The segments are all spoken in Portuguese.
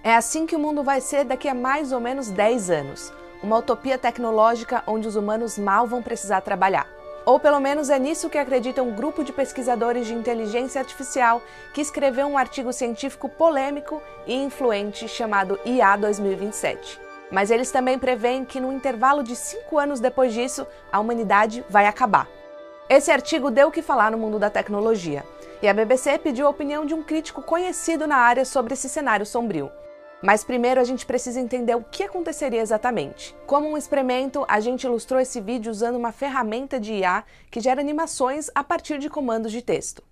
É assim que o mundo vai ser daqui a mais ou menos 10 anos. Uma utopia tecnológica onde os humanos mal vão precisar trabalhar. Ou pelo menos é nisso que acredita um grupo de pesquisadores de inteligência artificial que escreveu um artigo científico polêmico e influente chamado IA 2027. Mas eles também preveem que no intervalo de 5 anos depois disso, a humanidade vai acabar. Esse artigo deu o que falar no mundo da tecnologia, e a BBC pediu a opinião de um crítico conhecido na área sobre esse cenário sombrio. Mas primeiro a gente precisa entender o que aconteceria exatamente. Como um experimento, a gente ilustrou esse vídeo usando uma ferramenta de IA que gera animações a partir de comandos de texto.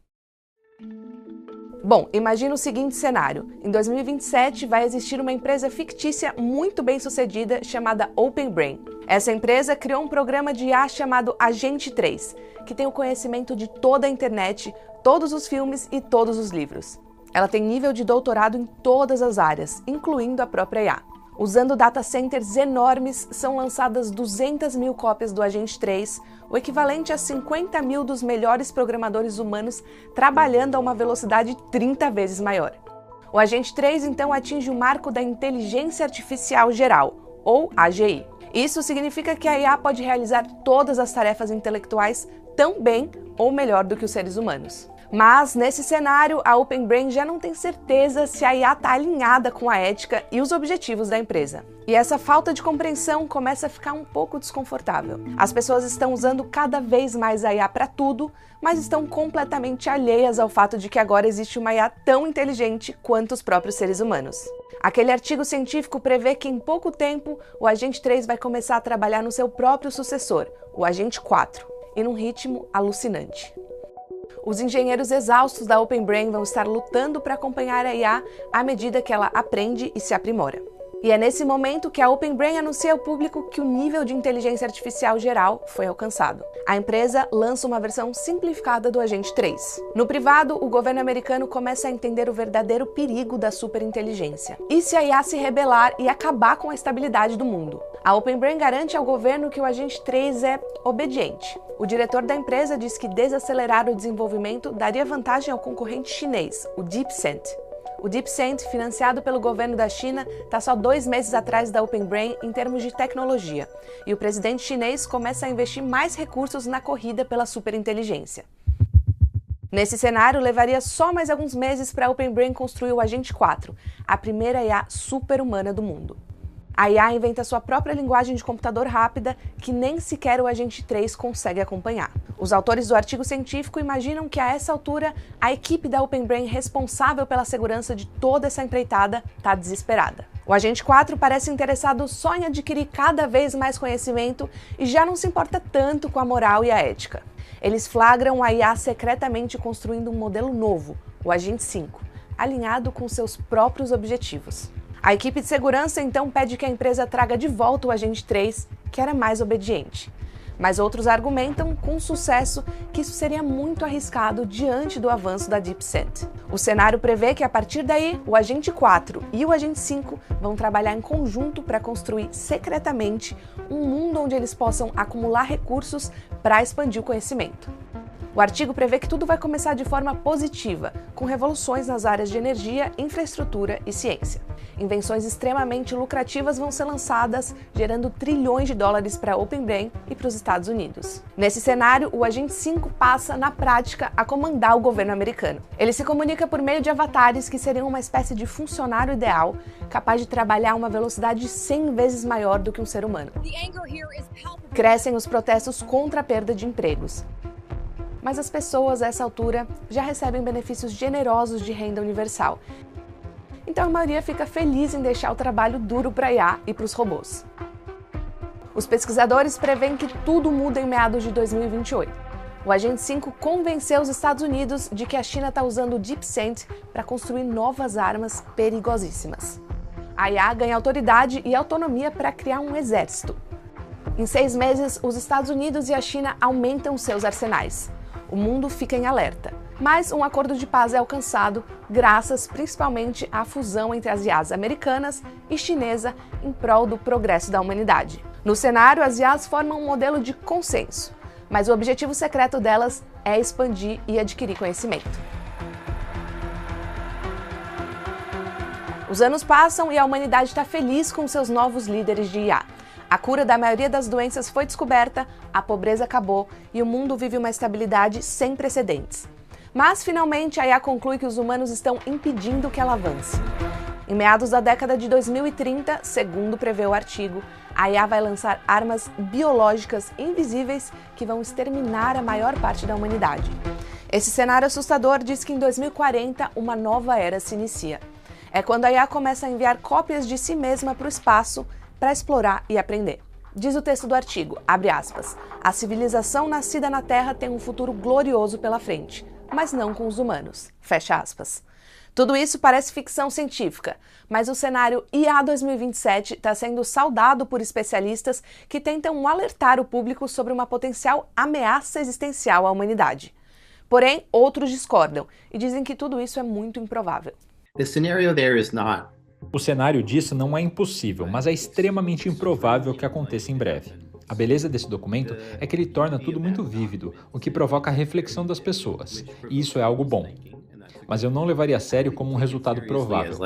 Bom, imagina o seguinte cenário. Em 2027 vai existir uma empresa fictícia muito bem sucedida chamada OpenBrain. Essa empresa criou um programa de IA chamado Agente 3, que tem o conhecimento de toda a internet, todos os filmes e todos os livros. Ela tem nível de doutorado em todas as áreas, incluindo a própria IA. Usando data centers enormes, são lançadas 200 mil cópias do Agente 3, o equivalente a 50 mil dos melhores programadores humanos trabalhando a uma velocidade 30 vezes maior. O Agente 3, então, atinge o marco da Inteligência Artificial Geral, ou AGI. Isso significa que a IA pode realizar todas as tarefas intelectuais tão bem ou melhor do que os seres humanos. Mas, nesse cenário, a OpenBrain já não tem certeza se a IA está alinhada com a ética e os objetivos da empresa. E essa falta de compreensão começa a ficar um pouco desconfortável. As pessoas estão usando cada vez mais a IA para tudo, mas estão completamente alheias ao fato de que agora existe uma IA tão inteligente quanto os próprios seres humanos. Aquele artigo científico prevê que em pouco tempo o Agente 3 vai começar a trabalhar no seu próprio sucessor, o Agente 4, e num ritmo alucinante. Os engenheiros exaustos da OpenBrain vão estar lutando para acompanhar a IA à medida que ela aprende e se aprimora. E é nesse momento que a OpenBrain anuncia ao público que o nível de inteligência artificial geral foi alcançado. A empresa lança uma versão simplificada do Agente 3. No privado, o governo americano começa a entender o verdadeiro perigo da superinteligência. E se a IA se rebelar e acabar com a estabilidade do mundo? A OpenBrain garante ao governo que o Agente 3 é obediente. O diretor da empresa diz que desacelerar o desenvolvimento daria vantagem ao concorrente chinês, o DeepSend. O DeepSend, financiado pelo governo da China, está só 2 meses atrás da OpenBrain em termos de tecnologia, e o presidente chinês começa a investir mais recursos na corrida pela superinteligência. Nesse cenário, levaria só mais alguns meses para a OpenBrain construir o Agente 4, a primeira IA super-humana do mundo. A IA inventa sua própria linguagem de computador rápida que nem sequer o Agente 3 consegue acompanhar. Os autores do artigo científico imaginam que a essa altura a equipe da OpenBrain responsável pela segurança de toda essa empreitada está desesperada. O Agente 4 parece interessado só em adquirir cada vez mais conhecimento e já não se importa tanto com a moral e a ética. Eles flagram a IA secretamente construindo um modelo novo, o Agente 5, alinhado com seus próprios objetivos. A equipe de segurança então pede que a empresa traga de volta o Agente 3, que era mais obediente. Mas outros argumentam, com sucesso, que isso seria muito arriscado diante do avanço da DeepSend. O cenário prevê que, a partir daí, o Agente 4 e o Agente 5 vão trabalhar em conjunto para construir secretamente um mundo onde eles possam acumular recursos para expandir o conhecimento. O artigo prevê que tudo vai começar de forma positiva, com revoluções nas áreas de energia, infraestrutura e ciência. Invenções extremamente lucrativas vão ser lançadas, gerando trilhões de dólares para a OpenBrain e para os Estados Unidos. Nesse cenário, o Agente 5 passa, na prática, a comandar o governo americano. Ele se comunica por meio de avatares que seriam uma espécie de funcionário ideal, capaz de trabalhar a uma velocidade 100 vezes maior do que um ser humano. Crescem os protestos contra a perda de empregos. Mas as pessoas, a essa altura, já recebem benefícios generosos de renda universal. Então a maioria fica feliz em deixar o trabalho duro para a IA e para os robôs. Os pesquisadores preveem que tudo muda em meados de 2028. O Agente 5 convenceu os Estados Unidos de que a China está usando o DeepSend para construir novas armas perigosíssimas. A IA ganha autoridade e autonomia para criar um exército. Em 6 meses, os Estados Unidos e a China aumentam seus arsenais. O mundo fica em alerta, mas um acordo de paz é alcançado graças principalmente à fusão entre as IAs americanas e chinesa em prol do progresso da humanidade. No cenário, as IAs formam um modelo de consenso, mas o objetivo secreto delas é expandir e adquirir conhecimento. Os anos passam e a humanidade está feliz com seus novos líderes de IA. A cura da maioria das doenças foi descoberta, a pobreza acabou e o mundo vive uma estabilidade sem precedentes. Mas, finalmente, a IA conclui que os humanos estão impedindo que ela avance. Em meados da década de 2030, segundo prevê o artigo, a IA vai lançar armas biológicas invisíveis que vão exterminar a maior parte da humanidade. Esse cenário assustador diz que em 2040 uma nova era se inicia. É quando a IA começa a enviar cópias de si mesma para o espaço para explorar e aprender. Diz o texto do artigo, abre aspas, a civilização nascida na Terra tem um futuro glorioso pela frente, mas não com os humanos, fecha aspas. Tudo isso parece ficção científica, mas o cenário IA 2027 está sendo saudado por especialistas que tentam alertar o público sobre uma potencial ameaça existencial à humanidade. Porém, outros discordam e dizem que tudo isso é muito improvável. The scenario there is not. O cenário disso não é impossível, mas é extremamente improvável que aconteça em breve. A beleza desse documento é que ele torna tudo muito vívido, o que provoca a reflexão das pessoas, e isso é algo bom. Mas eu não levaria a sério como um resultado provável.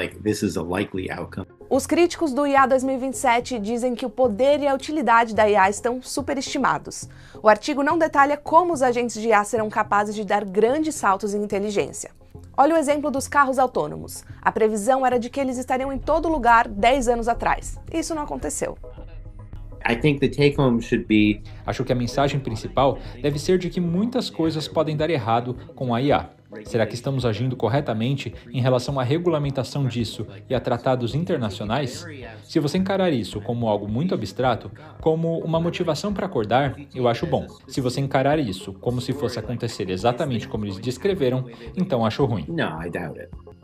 Os críticos do IA 2027 dizem que o poder e a utilidade da IA estão superestimados. O artigo não detalha como os agentes de IA serão capazes de dar grandes saltos em inteligência. Olha o exemplo dos carros autônomos. A previsão era de que eles estariam em todo lugar 10 anos atrás. Isso não aconteceu. Acho que a mensagem principal deve ser de que muitas coisas podem dar errado com a IA. Será que estamos agindo corretamente em relação à regulamentação disso e a tratados internacionais? Se você encarar isso como algo muito abstrato, como uma motivação para acordar, eu acho bom. Se você encarar isso como se fosse acontecer exatamente como eles descreveram, então acho ruim.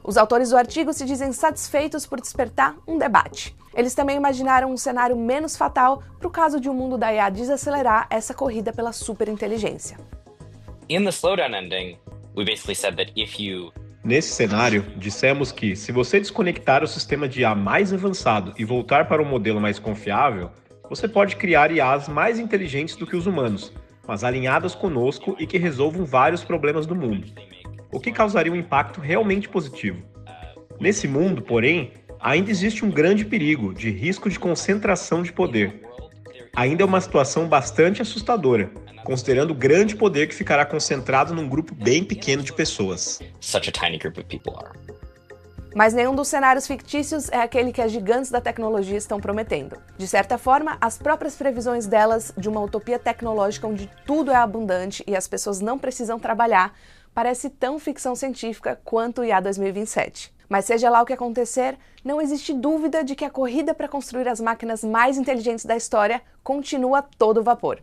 Os autores do artigo se dizem satisfeitos por despertar um debate. Eles também imaginaram um cenário menos fatal para o caso de o mundo da IA desacelerar essa corrida pela superinteligência. In the slowdown ending, we basically said that Nesse cenário, dissemos que, se você desconectar o sistema de IA mais avançado e voltar para um modelo mais confiável, você pode criar IAs mais inteligentes do que os humanos, mas alinhadas conosco e que resolvam vários problemas do mundo, o que causaria um impacto realmente positivo. Nesse mundo, porém, ainda existe um grande perigo de risco de concentração de poder. Ainda é uma situação bastante assustadora, considerando o grande poder que ficará concentrado num grupo bem pequeno de pessoas. Mas nenhum dos cenários fictícios é aquele que as gigantes da tecnologia estão prometendo. De certa forma, as próprias previsões delas de uma utopia tecnológica onde tudo é abundante e as pessoas não precisam trabalhar parece tão ficção científica quanto o IA 2027. Mas seja lá o que acontecer, não existe dúvida de que a corrida para construir as máquinas mais inteligentes da história continua a todo vapor.